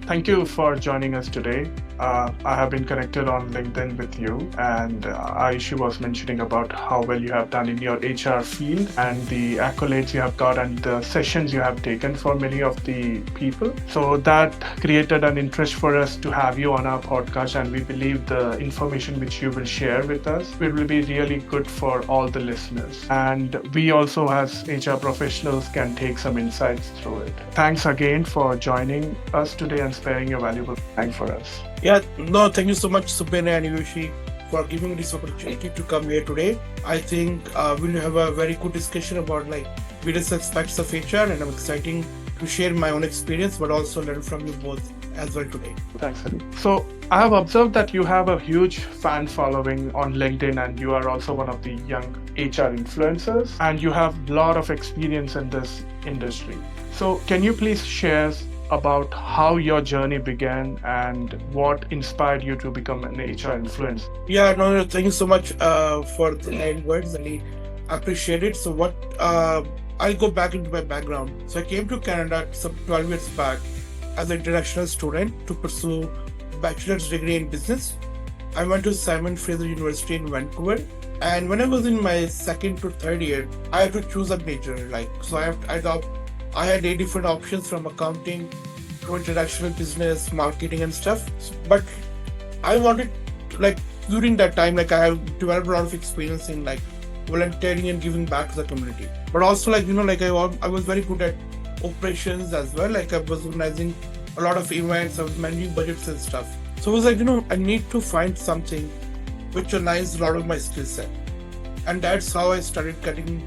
Thank you for joining us today. I have been connected on LinkedIn with you, and Aayushi was mentioning about how well you have done in your HR field and the accolades you have got and the sessions you have taken for many of the people. So that created an interest for us to have you on our podcast, and we believe the information which you will share with us will be really good for all the listeners. And we also, as HR professionals, can take some insights through it. Thanks again for joining us today and sparing your valuable time for us. Yeah, no, thank you so much, Subin and Aayushi, for giving me this opportunity to come here today. I think we'll have a very good discussion about various aspects of HR, and I'm excited to share my own experience, but also learn from you both as well today. Thanks, Ali. So I have observed that you have a huge fan following on LinkedIn, and you are also one of the young HR influencers, and you have a lot of experience in this industry. So can you please share about how your journey began and what inspired you to become an HR influencer? Yeah, no, thank you so much for the kind words. I appreciate it. So I'll go back into my background. So I came to Canada some 12 years back as an international student to pursue bachelor's degree in business. I went to Simon Fraser University in Vancouver. And when I was in my second to third year, I had to choose a major. I had 8 different options from accounting to international business, marketing and stuff. But I wanted, during that time, I have developed a lot of experience in volunteering and giving back to the community. But also I was very good at operations as well. I was organizing a lot of events, I was managing budgets and stuff. So I was I need to find something which aligns a lot of my skill set. And that's how I started getting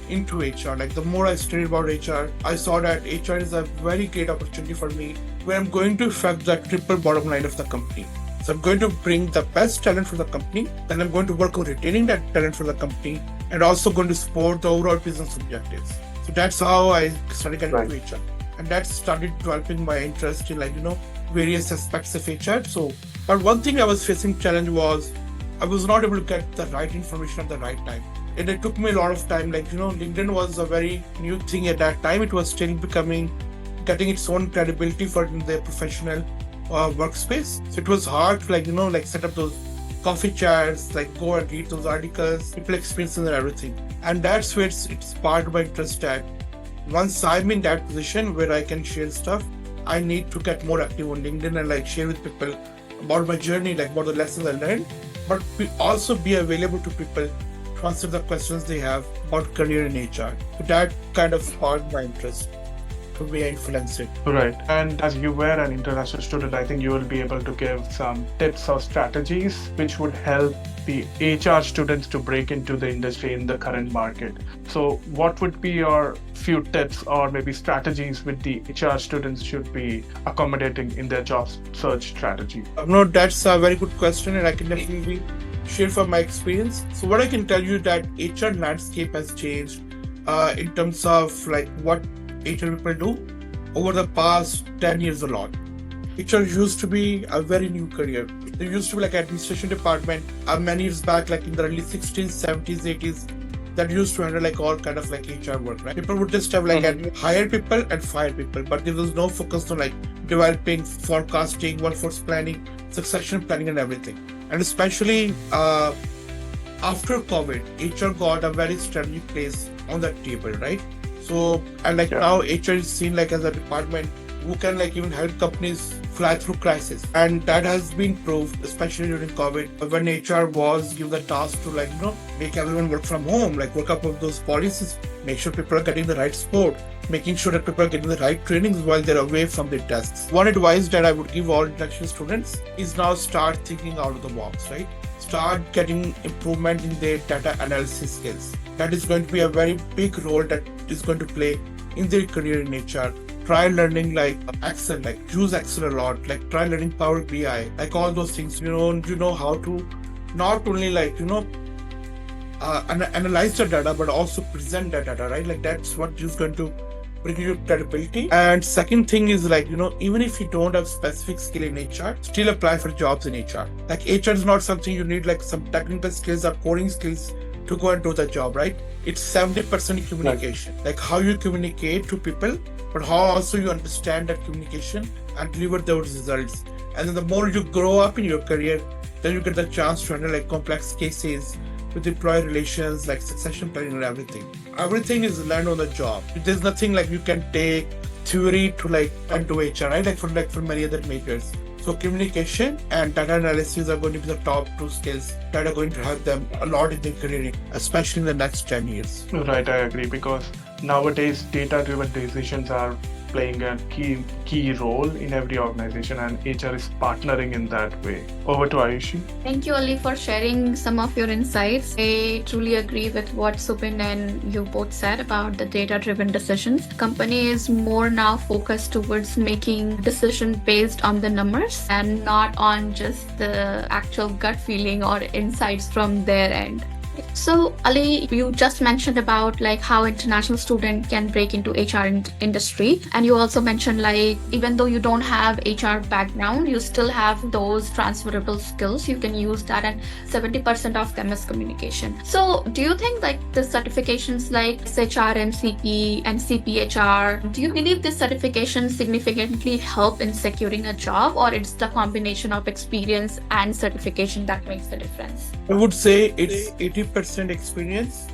into HR. The more I studied about HR, I saw that HR is a very great opportunity for me where I'm going to affect the triple bottom line of the company. So I'm going to bring the best talent for the company, then I'm going to work on retaining that talent for the company, and also going to support the overall business objectives. So that's how I started getting into HR. And that started developing my interest in various aspects of HR. But one thing I was facing challenge was I was not able to get the right information at the right time. And it took me a lot of time. LinkedIn was a very new thing at that time. It was still getting its own credibility for the professional workspace. So it was hard to set up those coffee chats, go and read those articles, people experiences and everything. And that's where it sparked my interest at. Once I'm in that position where I can share stuff, I need to get more active on LinkedIn and share with people about my journey, about the lessons I learned, but also be available to people to answer the questions they have about career in HR. So that kind of sparked my interest to be influenced. Right. And as you were an international student, I think you will be able to give some tips or strategies which would help the HR students to break into the industry in the current market. So what would be your few tips or maybe strategies with the HR students should be accommodating in their job search strategy? No, that's a very good question, and I can definitely share from my experience. So what I can tell you that HR landscape has changed in terms of what HR people do over the past 10 years a lot. HR used to be a very new career. There used to be administration department many years back, in the early 60s, 70s, 80s, that used to handle all kind of HR work, right? People would just have hire people and fire people, but there was no focus on developing, forecasting, workforce planning, succession planning and everything. And especially after COVID, HR got a very strategic place on that table, right? So, and now HR is seen as a department who can even help companies fly through crisis. And that has been proved, especially during COVID, when HR was given the task to make everyone work from home, work up with those policies, make sure people are getting the right support, making sure that people are getting the right trainings while they're away from their desks. One advice that I would give all international students is now start thinking out of the box, right? Start getting improvement in their data analysis skills. That is going to be a very big role that is going to play in their career in HR. Try learning Excel, use Excel a lot, try learning Power BI, all those things. You know how to not only analyze the data, but also present the data, right? That's what is going to bring you credibility. And second thing is even if you don't have specific skill in HR, still apply for jobs in HR. HR is not something you need some technical skills or coding skills to go and do the job, right? It's 70% communication, like how you communicate to people, but how also you understand that communication and deliver those results. And then the more you grow up in your career, then you get the chance to handle like complex cases with employee relations, like succession planning and everything. Everything is learned on the job. There's nothing like you can take theory to like and do HR, right? Like for many other majors. So communication and data analysis are going to be the top two skills that are going to help them a lot in their career, especially in the next 10 years. Right, I agree, because nowadays data-driven decisions are playing a key role in every organization, and HR is partnering in that way. Over to Aayushi. Thank you, Ali, for sharing some of your insights. I truly agree with what Subin and you both said about the data-driven decisions. Company is more now focused towards making decisions based on the numbers and not on just the actual gut feeling or insights from their end. So Ali, you just mentioned about like how international student can break into HR industry, and you also mentioned like even though you don't have HR background, you still have those transferable skills. You can use that, and 70% of them is communication. So do you think like the certifications like SHRM, CP and CPHR, do you believe this certification significantly help in securing a job, or it's the combination of experience and certification that makes the difference? I would say it's 80% experience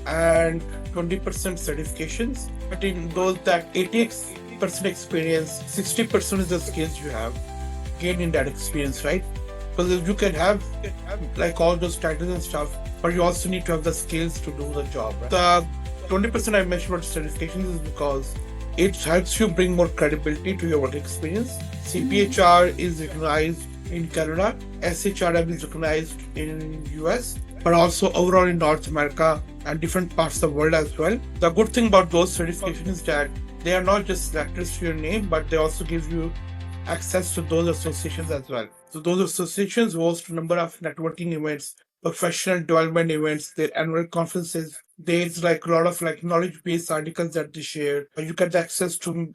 and 20% certifications. But in those that 80% experience, 60% is the skills you have gained in that experience, right? Because you can have like all those titles and stuff, but you also need to have the skills to do the job. Right? The 20% I mentioned about certifications is because it helps you bring more credibility to your work experience. CPHR is recognized in Canada, SHRM is recognized in US, but also overall in North America and different parts of the world as well. The good thing about those certifications is that they are not just letters to your name, but they also give you access to those associations as well. So those associations host a number of networking events, professional development events, their annual conferences. There's like a lot of like knowledge-based articles that they share. You get access to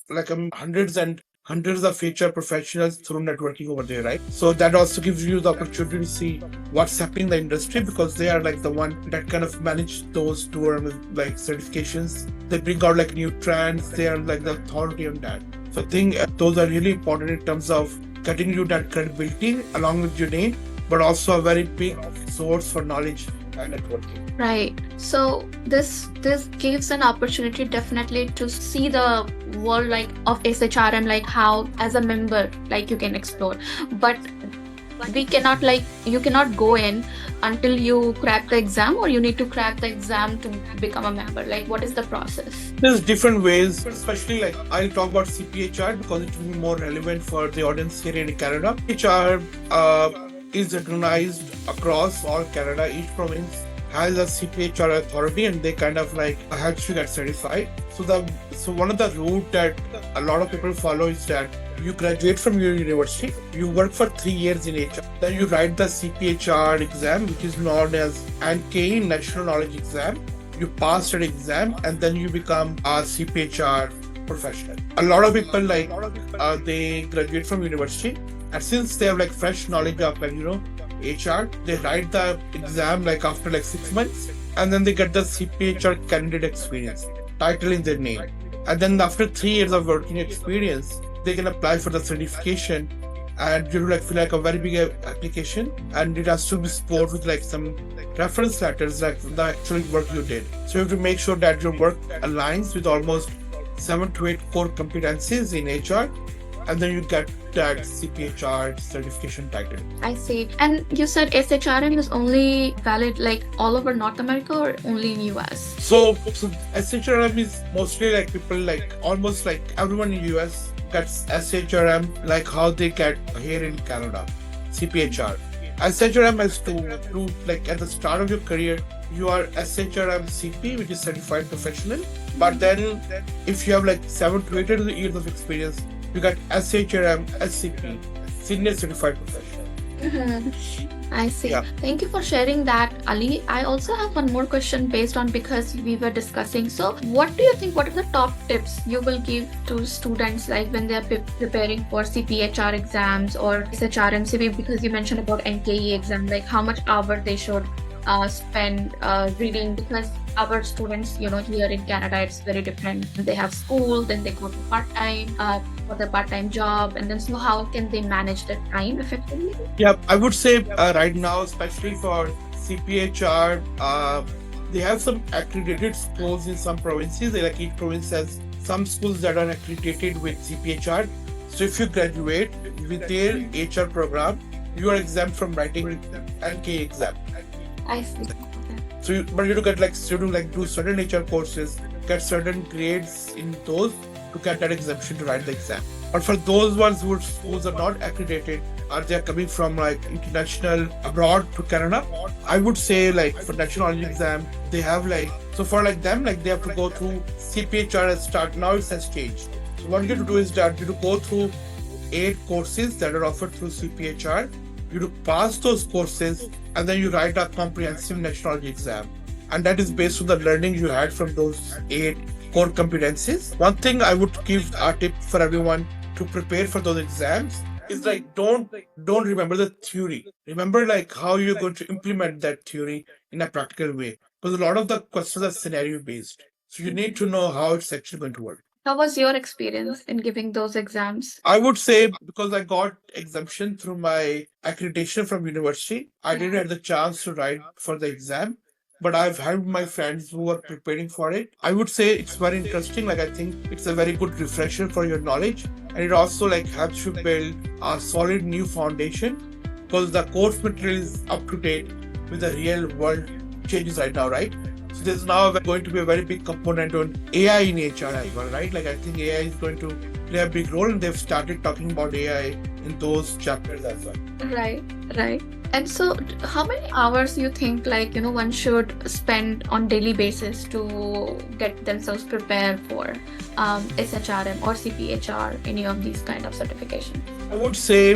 like hundreds of HR professionals through networking over there, right? So that also gives you the opportunity to see what's happening in the industry, because they are like the one that kind of manage those tour like certifications. They bring out like new trends. They are like the authority on that. So I think those are really important in terms of getting you that credibility along with your name, but also a very big source for knowledge and networking. Right. So this gives an opportunity definitely to see the world like of SHRM, like how as a member like you can explore. But we cannot like you cannot go in until you crack the exam, or you need to crack the exam to become a member. Like what is the process? There's different ways, especially like I'll talk about CPHR because it will be more relevant for the audience here in Canada. CPHR is recognized across all Canada. Each province has a CPHR authority, and they kind of like helps you get certified. So one of the route that a lot of people follow is that you graduate from your university, you work for 3 years in HR, then you write the CPHR exam, which is known as NKE, National Knowledge Exam. You pass that exam, and then you become a CPHR professional. A lot of people like they graduate from university, and since they have like fresh knowledge of like HR, they write the exam like after like 6 months, and then they get the CPHR candidate experience title in their name. And then after 3 years of working experience, they can apply for the certification, and you like fill like a very big application, and it has to be supported with like some reference letters like the actual work you did. So you have to make sure that your work aligns with almost 7 to 8 core competencies in HR, and then you get that CPHR certification title. I see. And you said SHRM is only valid like all over North America or only in US? So SHRM is mostly like people like almost like everyone in US gets SHRM like how they get here in Canada, CPHR. SHRM has to like at the start of your career, you are SHRM CP, which is certified professional. But then if you have like 7 to 8 years of experience, you got SHRM SCP, Senior Certified Professional. I see. Yeah. Thank you for sharing that, Ali. I also have one more question based on because we were discussing. So what do you think, what are the top tips you will give to students like when they're preparing for CPHR exams or SHRM CP, because you mentioned about NKE exam, like how much hour they should spend reading, because our students, here in Canada, it's very different. They have school, then they go to part-time for the part-time job, and then so how can they manage their time effectively? Yeah, I would say right now, especially for CPHR, they have some accredited schools in some provinces. Like each province has some schools that are accredited with CPHR. So if you graduate with their HR program, you are exempt from writing NK exam. I see. So, but you have to get do certain HR courses, get certain grades in those to get that exemption to write the exam. But for those ones whose schools are not accredited, or they are coming from international abroad to Canada, I would say for national knowledge exam, they have so for them, they have to go through CPHR SHRM. Now it has changed. So what you have to do is that you have to go through 8 courses that are offered through CPHR. You have to pass those courses, and then you write a comprehensive national knowledge exam. And that is based on the learning you had from those 8 core competencies. One thing I would give a tip for everyone to prepare for those exams is don't remember the theory. Remember how you're going to implement that theory in a practical way. Because a lot of the questions are scenario based. So you need to know how it's actually going to work. How was your experience in giving those exams? I would say because I got exemption through my accreditation from university, I didn't have the chance to write for the exam. But I've had my friends who are preparing for it. I would say it's very interesting. I think it's a very good refresher for your knowledge. And it also helps you build a solid new foundation, because the course material is up to date with the real world changes right now, right? So there's now going to be a very big component on AI in HR as well, right? I think AI is going to play a big role, and they've started talking about AI in those chapters as well. Right. And so how many hours you think one should spend on daily basis to get themselves prepared for SHRM or CPHR, any of these kind of certifications? I would say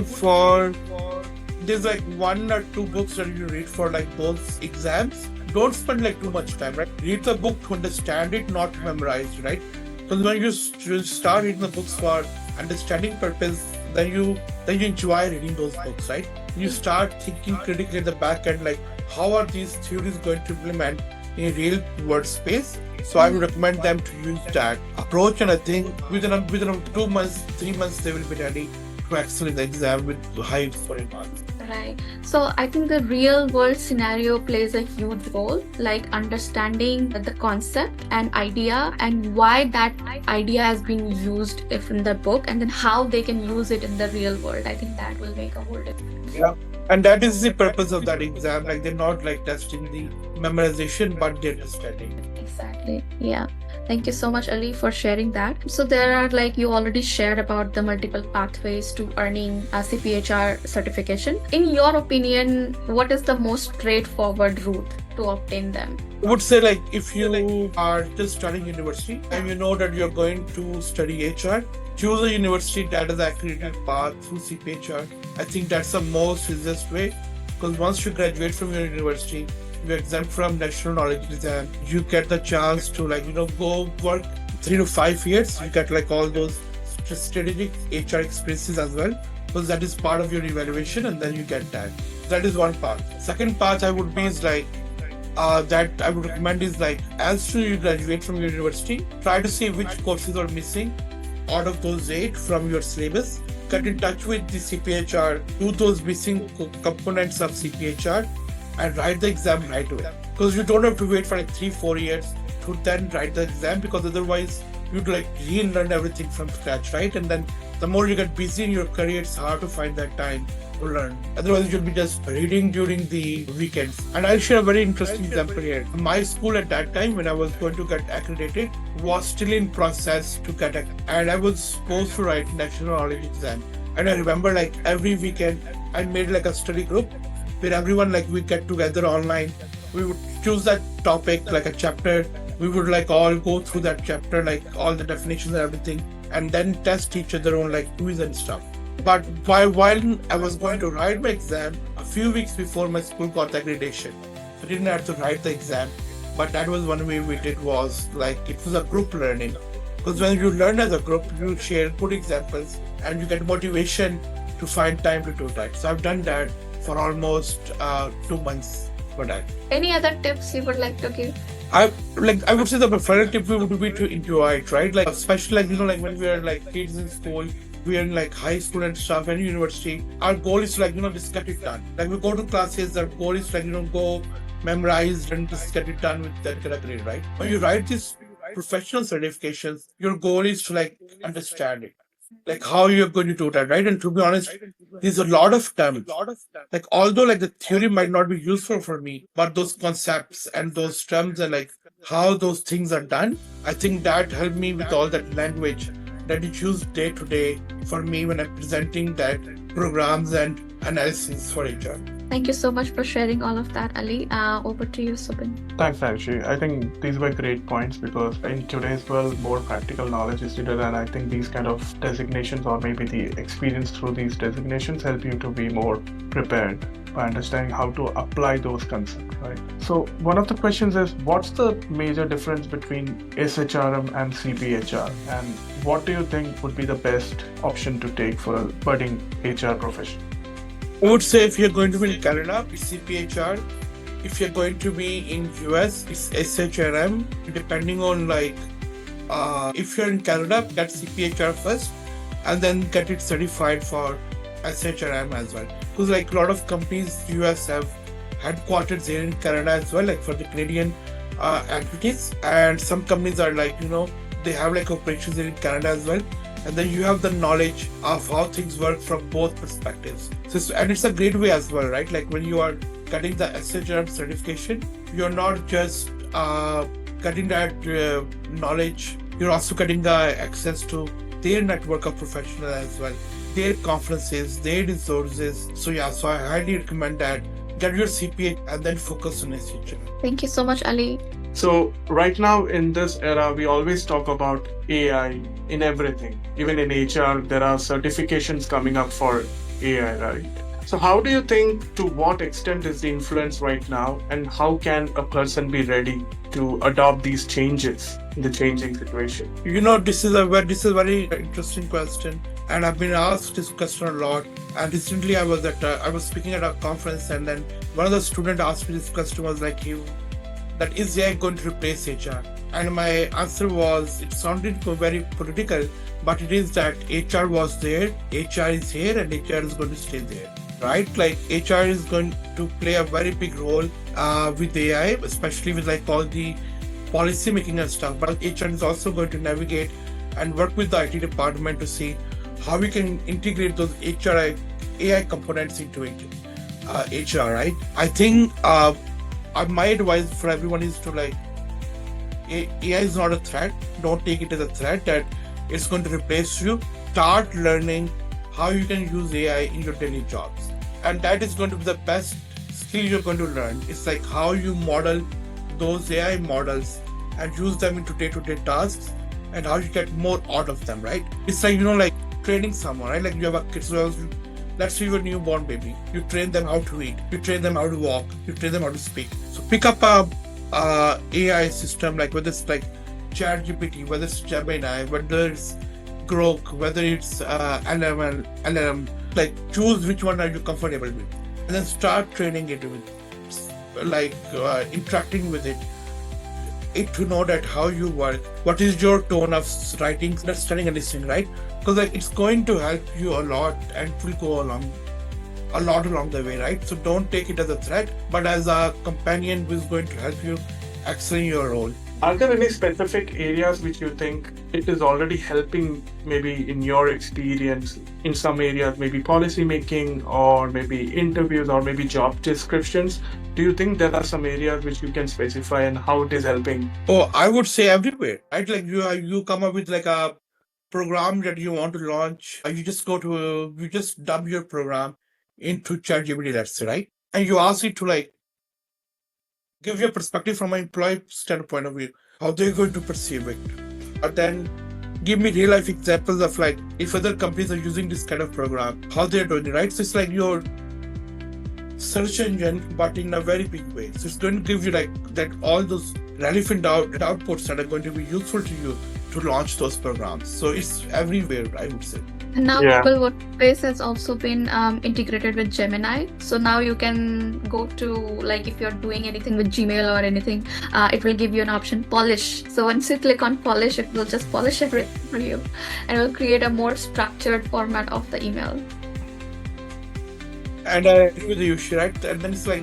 there's 1 or 2 books that you read for those exams. Don't spend too much time, right? Read the book to understand it, not to memorize, right? Because when you start reading the books for understanding purpose, then you enjoy reading those books, right? You start thinking critically at the back end, how are these theories going to implement in real world space? So I would recommend them to use that approach, and I think within 2 months, 3 months, they will be ready to excel in the exam with high scoring marks. Right. So I think the real world scenario plays a huge role, understanding the concept and idea and why that idea has been used in the book, and then how they can use it in the real world. I think that will make a whole difference. Yeah. And that is the purpose of that exam. They're not testing the memorization, but they're understanding. Exactly. Yeah. Thank you so much, Ali, for sharing that. So there are you already shared about the multiple pathways to earning a CPHR certification. In your opinion, what is the most straightforward route to obtain them? I would say if you are just studying university and you know that you're going to study HR, choose a university that is accredited path through CPHR. I think that's the most easiest way, because once you graduate from your university, you're exempt from national knowledge exam. You get the chance to go work 3 to 5 years. You get all those strategic HR experiences as well, because that is part of your evaluation, and then you get that. That is one path. Second path I would be is that I would recommend is as soon as you graduate from your university, try to see which courses are missing out of those 8 from your syllabus. Get in touch with the CPHR, do those missing components of CPHR, and write the exam right away. Because you don't have to wait for 3-4 years to then write the exam, because otherwise you'd relearn everything from scratch, right? And then the more you get busy in your career, it's hard to find that time to learn. Otherwise you'll be just reading during the weekends. And I'll share a very interesting example here. My school at that time, when I was going to get accredited, was still in process to get and I was supposed to write national knowledge exam. And I remember every weekend I made a study group where everyone we get together online. We would choose that topic, a chapter. We would all go through that chapter, all the definitions and everything, and then test each other on quiz and stuff. But while I was going to write my exam, a few weeks before my school got the accreditation, I didn't have to write the exam. But that was one way we did, was it was a group learning. Because when you learn as a group, you share good examples and you get motivation to find time to do that. So I've done that for almost 2 months for that. Any other tips you would like to give? I would say the preferred tip would be to enjoy it, right? Like especially like when we are like kids in school, we are in like high school and stuff and university. Our goal is to just get it done. Like we go to classes, our goal is to go memorize and just get it done with that grade, right? When you write these professional certifications, your goal is to understand it. Like how you're going to do that, right? And to be honest, there's a lot of terms. Like although the theory might not be useful for me, but those concepts and those terms and how those things are done, I think that helped me with all that language that you use day to day for me when I'm presenting that programs and analysis for HR. Thank you so much for sharing all of that, Ali. Over to you, Subin. Thanks, Aayushi. I think these were great points because in today's world, more practical knowledge is needed, and I think these kind of designations or maybe the experience through these designations help you to be more prepared by understanding how to apply those concepts, right? So one of the questions is, what's the major difference between SHRM and CPHR, and what do you think would be the best option to take for a budding HR professional? I would say if you're going to be in Canada, it's CPHR. If you're going to be in US, it's SHRM. Depending on if you're in Canada, get CPHR first and then get it certified for SHRM as well. Because a lot of companies US have headquarters here in Canada as well, for the Canadian entities. And some companies are they have operations here in Canada as well. And then you have the knowledge of how things work from both perspectives. And it's a great way as well, right? When you are getting the SHRM certification, you're not just getting that knowledge, you're also getting the access to their network of professionals as well, their conferences, their resources. So I highly recommend that. Get your CPA and then focus on SHRM. Thank you so much, Ali. So right now in this era, we always talk about AI in everything. Even in HR, there are certifications coming up for AI, right? So how do you think, to what extent is the influence right now, and how can a person be ready to adopt these changes in the changing situation? This is a very interesting question, and I've been asked this question a lot. And recently, I was speaking at a conference, and then one of the students asked me this question, was that is AI going to replace HR? And my answer was, it sounded very political, but it is that HR was there, HR is here, and HR is going to stay there, right? HR is going to play a very big role with AI, especially with all the policy making and stuff. But HR is also going to navigate and work with the IT department to see how we can integrate those AI components into HR, right? I think my advice for everyone is to AI is not a threat. Don't take it as a threat that it's going to replace you. Start learning how you can use AI in your daily jobs, and that is going to be the best skill you're going to learn. It's how you model those AI models and use them into day-to-day tasks, and how you get more out of them, right? It's training someone, right? You have a kid, so let's say you're a newborn baby. You train them how to eat. You train them how to walk. You train them how to speak. So pick up a AI system, whether it's ChatGPT, whether it's Gemini, whether it's Grok, whether it's LLM. Choose which one are you comfortable with, and then start training it with, interacting with it to know that how you work, what is your tone of writing, understanding and listening, right? Because it's going to help you a lot and it will go a lot along the way, right? So don't take it as a threat, but as a companion who is going to help you excel in your role. Are there any specific areas which you think it is already helping, maybe in your experience, in some areas, maybe policy making or maybe interviews or maybe job descriptions? Do you think there are some areas which you can specify and how it is helping? Oh, I would say everywhere, right? You come up with a program that you want to launch. You just dump your program into ChatGPT, let's say, right? And you ask it to give your perspective from an employee standpoint of view, how they're going to perceive it. But then give me real life examples of if other companies are using this kind of program, how they're doing it, right? So it's your search engine, but in a very big way. So it's going to give you that all those relevant outputs that are going to be useful to you to launch those programs. So it's everywhere, I would say. And now Yeah. Google Workspace has also been integrated with Gemini. So now you can go to, like, if you're doing anything with Gmail or anything, it will give you an option, polish. So once you click on polish, it will just polish everything for you, and it will create a more structured format of the email. And I agree with you, right? And then it's like,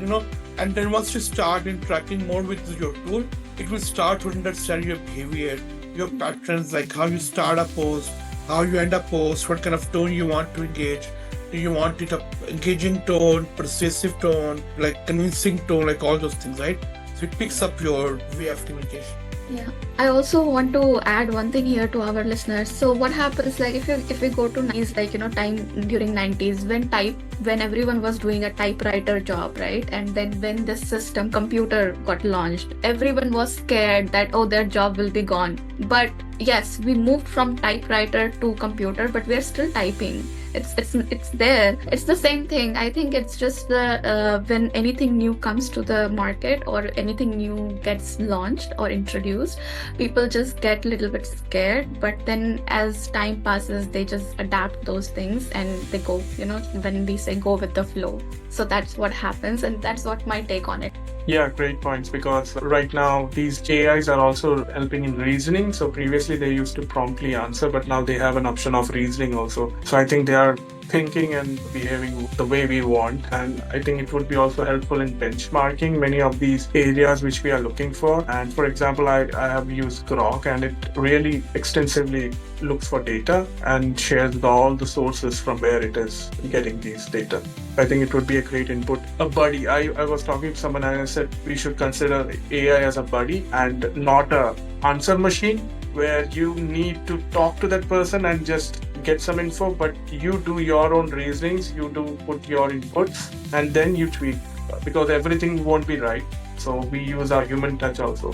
and then once you start interacting more with your tool, it will start to understand your behavior, your patterns, like how you start a post, how you end a post, what kind of tone you want to engage. Do you want it a engaging tone, persuasive tone, like convincing tone, like all those things, right? So it picks up your way of communication. Yeah, I also want to add one thing here to our listeners. So what happens, like, if we go to 90s, like, time during 90s when everyone was doing a typewriter job, right? And then when this system computer got launched, everyone was scared that, oh, their job will be gone. But yes, we moved from typewriter to computer, but we're still typing. It's there. It's the same thing. I think it's just the when anything new comes to the market or anything new gets launched or introduced, people just get a little bit scared. But then as time passes, they just adapt those things and they go, when we say go with the flow. So that's what happens, and that's what my take on it. Yeah, great points, because right now these AIs are also helping in reasoning. So previously they used to promptly answer, but now they have an option of reasoning also. So I think they are thinking and behaving the way we want, and I think it would be also helpful in benchmarking many of these areas which we are looking for. And for example, I have used Grok, and it really extensively looks for data and shares all the sources from where it is getting these data. I think it would be a great input. A buddy. I was talking to someone and I said we should consider AI as a buddy and not a answer machine where you need to talk to that person and just get some info, but you do your own reasonings, you do put your inputs, and then you tweak, because everything won't be right. So we use our human touch also.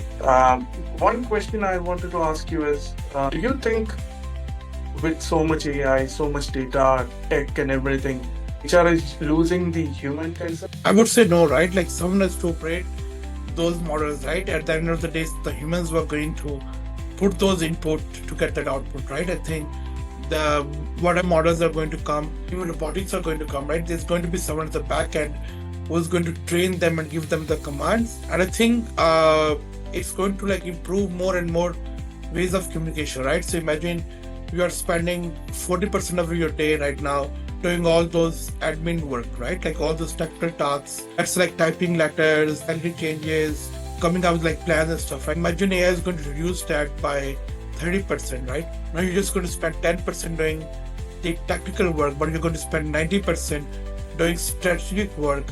One question I wanted to ask you is, do you think with so much AI, so much data, tech and everything, HR is losing the human concept? I would say no, right? Like someone has to operate those models, right? At the end of the day, the humans were going to put those input to get that output, right? I think whatever models are going to come, even robotics are going to come, right? There's going to be someone at the back end who's going to train them and give them the commands. And I think it's going to improve more and more ways of communication, right? So imagine you are spending 40% of your day right now doing all those admin work, right? Like all those technical tasks. That's like typing letters, handling changes, coming up with plans and stuff, right? Imagine AI is going to reduce that by 30%, right? Now you're just going to spend 10% doing the technical work, but you're going to spend 90% doing strategic work,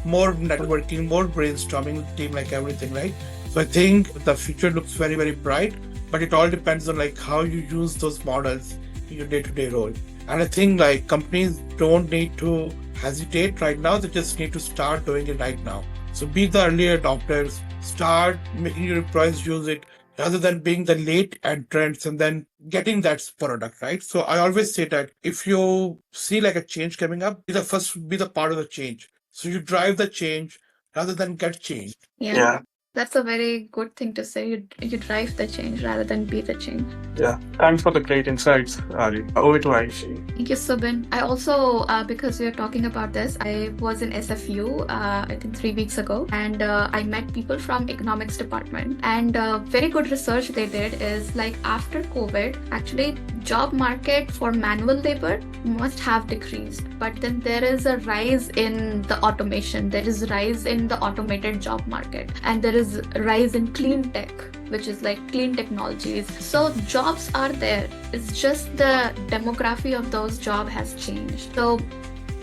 more networking, more brainstorming with the team, everything, right? So I think the future looks very, very bright, but it all depends on how you use those models in your day-to-day role. And I think companies don't need to hesitate right now, they just need to start doing it right now. So be the early adopters, start making your employees use it, rather than being the late entrants and then getting that product, right? So I always say that if you see a change coming up, be the part of the change. So you drive the change rather than get changed. Yeah. That's a very good thing to say. You drive the change rather than be the change. Yeah. Thanks for the great insights, Ali. Over to Aayushi. Thank you, Subin. I also, because we are talking about this, I was in SFU, I think 3 weeks ago, and I met people from economics department. And very good research they did is after COVID, actually job market for manual labor must have decreased. But then there is a rise in the automation. There is a rise in the automated job market. And there is a rise in clean tech, which is clean technologies. So jobs are there. It's just the demography of those jobs has changed. So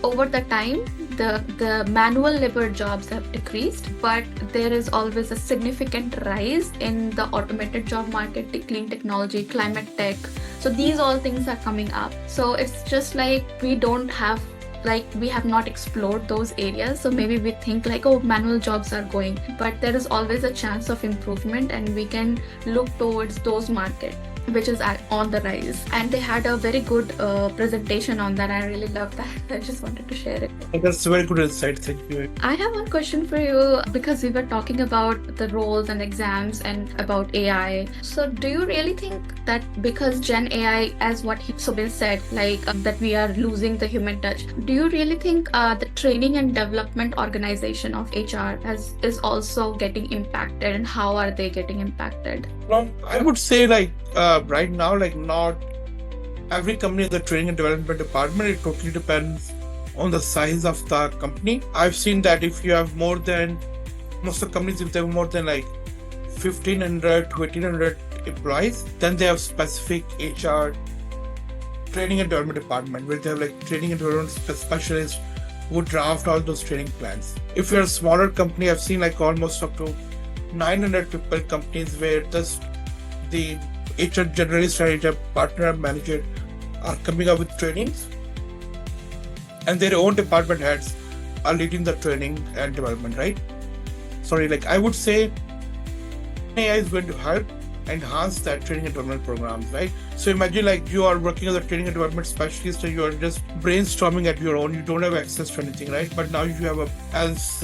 over the time, the manual labor jobs have decreased, but there is always a significant rise in the automated job market, the clean technology, climate tech. So these all things are coming up. So it's just we don't have we have not explored those areas. So maybe we think oh, manual jobs are going, but there is always a chance of improvement and we can look towards those markets. which is on the rise. And they had a very good presentation on that. I really love that. I just wanted to share it. That's a very good insight. Thank you. I have one question for you because we were talking about the roles and exams and about AI. So do you really think that because Gen AI, as what Subin said, like that we are losing the human touch, do you really think the training and development organization of HR is also getting impacted, and how are they getting impacted? Well, I would say right now, not every company has a training and development department. It totally depends on the size of the company. I've seen that if you have most of the companies, if they have more than 1,500 to 1,800 employees, then they have specific HR training and development department where they have training and development specialists who draft all those training plans. If you're a smaller company, I've seen almost up to 900 people companies where just the HR generalist or HR partner and manager are coming up with trainings, and their own department heads are leading the training and development, right? I would say AI is going to help enhance that training and development programs, right? So imagine you are working as a training and development specialist and you are just brainstorming at your own. You don't have access to anything, right? But now you have as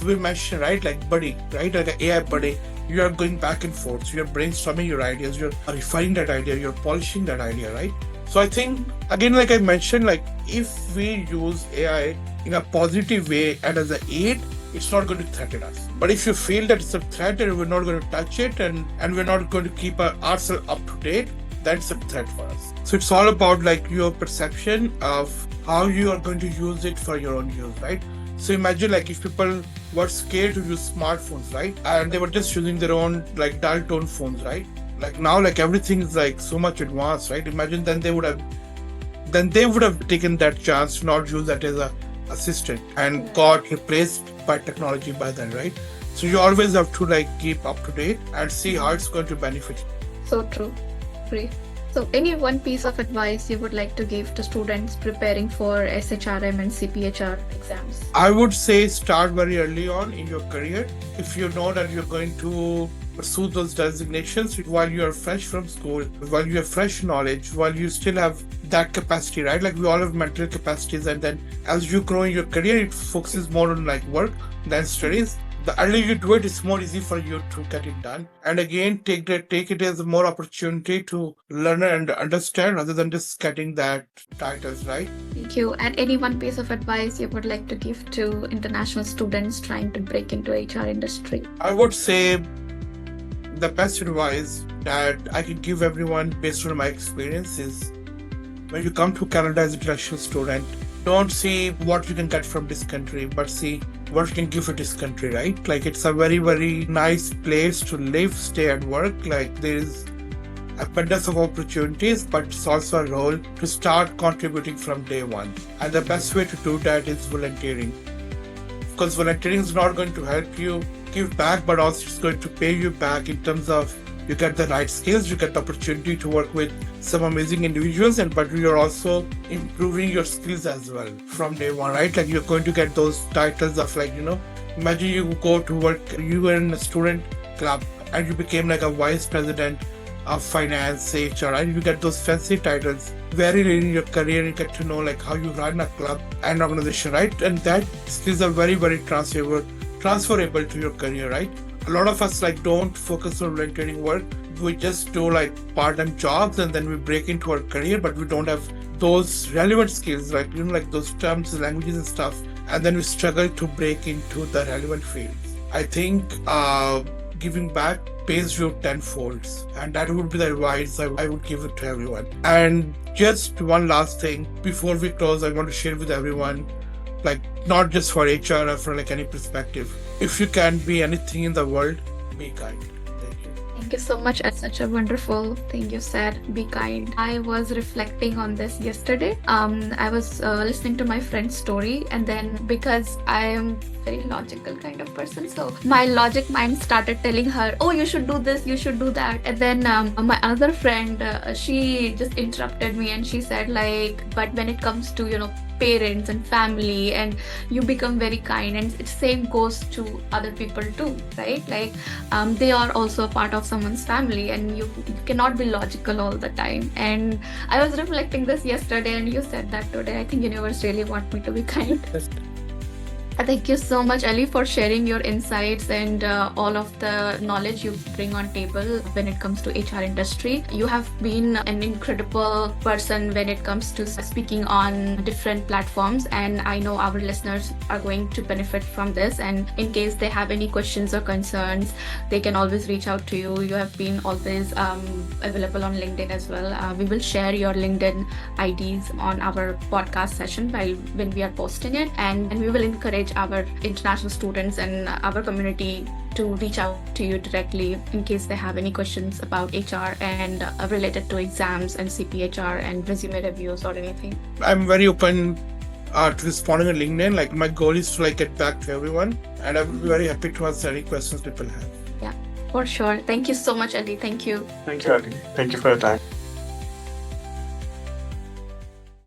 we mentioned, right? Buddy, right? Like an AI buddy. You are going back and forth. So you're brainstorming your ideas. You're refining that idea. You're polishing that idea, right? So I think, again, like I mentioned, if we use AI in a positive way and as an aid, it's not going to threaten us. But if you feel that it's a threat and we're not going to touch it and we're not going to keep ourselves up to date, that's a threat for us. So it's all about your perception of how you are going to use it for your own use, right? So imagine if people were scared to use smartphones, right? And they were just using their own dial tone phones, right? Now everything is so much advanced, right? Imagine then they would have taken that chance to not use that as a assistant and got replaced by technology by then, right? So you always have to keep up to date and see how it's going to benefit you. So true. Great. So any one piece of advice you would like to give to students preparing for SHRM and CPHR exams? I would say start very early on in your career. If you know that you're going to pursue those designations while you are fresh from school, while you have fresh knowledge, while you still have that capacity, right? We all have mental capacities, and then as you grow in your career, it focuses more on work than studies. The earlier you do it, it's more easy for you to get it done. And again, take it as a more opportunity to learn and understand rather than just getting that titles, right? Thank you. And any one piece of advice you would like to give to international students trying to break into HR industry? I would say the best advice that I can give everyone based on my experience is when you come to Canada as an international student, don't see what you can get from this country, but see what you can give to this country, right? It's a very, very nice place to live, stay and work. There is abundance of opportunities, but it's also a role to start contributing from day one. And the best way to do that is volunteering. Because volunteering is not going to help you give back, but also it's going to pay you back in terms of you get the right skills, you get the opportunity to work with some amazing individuals, but you're also improving your skills as well from day one, right? You're going to get those titles of imagine you go to work, you were in a student club and you became a vice president of finance, HR, and you get those fancy titles. Very early in your career, you get to know how you run a club and organization, right? And that skills are very, very transferable to your career, right? A lot of us don't focus on volunteering work. We just do part-time jobs and then we break into our career, but we don't have those relevant skills, those terms, languages and stuff. And then we struggle to break into the relevant fields. I think giving back pays you tenfold, and that would be the advice I would give it to everyone. And just one last thing before we close, I want to share with everyone, not just for HR or for any perspective. If you can be anything in the world, be kind. Thank you. Thank you so much. That's such a wonderful thing you said. Be kind. I was reflecting on this yesterday. I was listening to my friend's story, and then because I am very logical kind of person, so my logic mind started telling her, oh, you should do this, you should do that. And then my other friend, she just interrupted me and she said but when it comes to parents and family, and you become very kind, and the same goes to other people too, right? Like they are also a part of someone's family, and you cannot be logical all the time. And I was reflecting this yesterday, and you said that today. I think universe really want me to be kind. Thank you so much, Ali, for sharing your insights and all of the knowledge you bring on table when it comes to HR industry. You have been an incredible person when it comes to speaking on different platforms, and I know our listeners are going to benefit from this. And in case they have any questions or concerns, they can always reach out to you. You have been always available on LinkedIn as well. We will share your LinkedIn IDs on our podcast session when we are posting it, and we will encourage our international students and our community to reach out to you directly in case they have any questions about HR and related to exams and CPHR and resume reviews or anything. I'm very open to responding on LinkedIn. Like, my goal is to get back to everyone, and I'm very happy to answer any questions people have. Yeah, for sure. Thank you so much, Ali. Thank you. Thank you, Ali. Thank you for your time.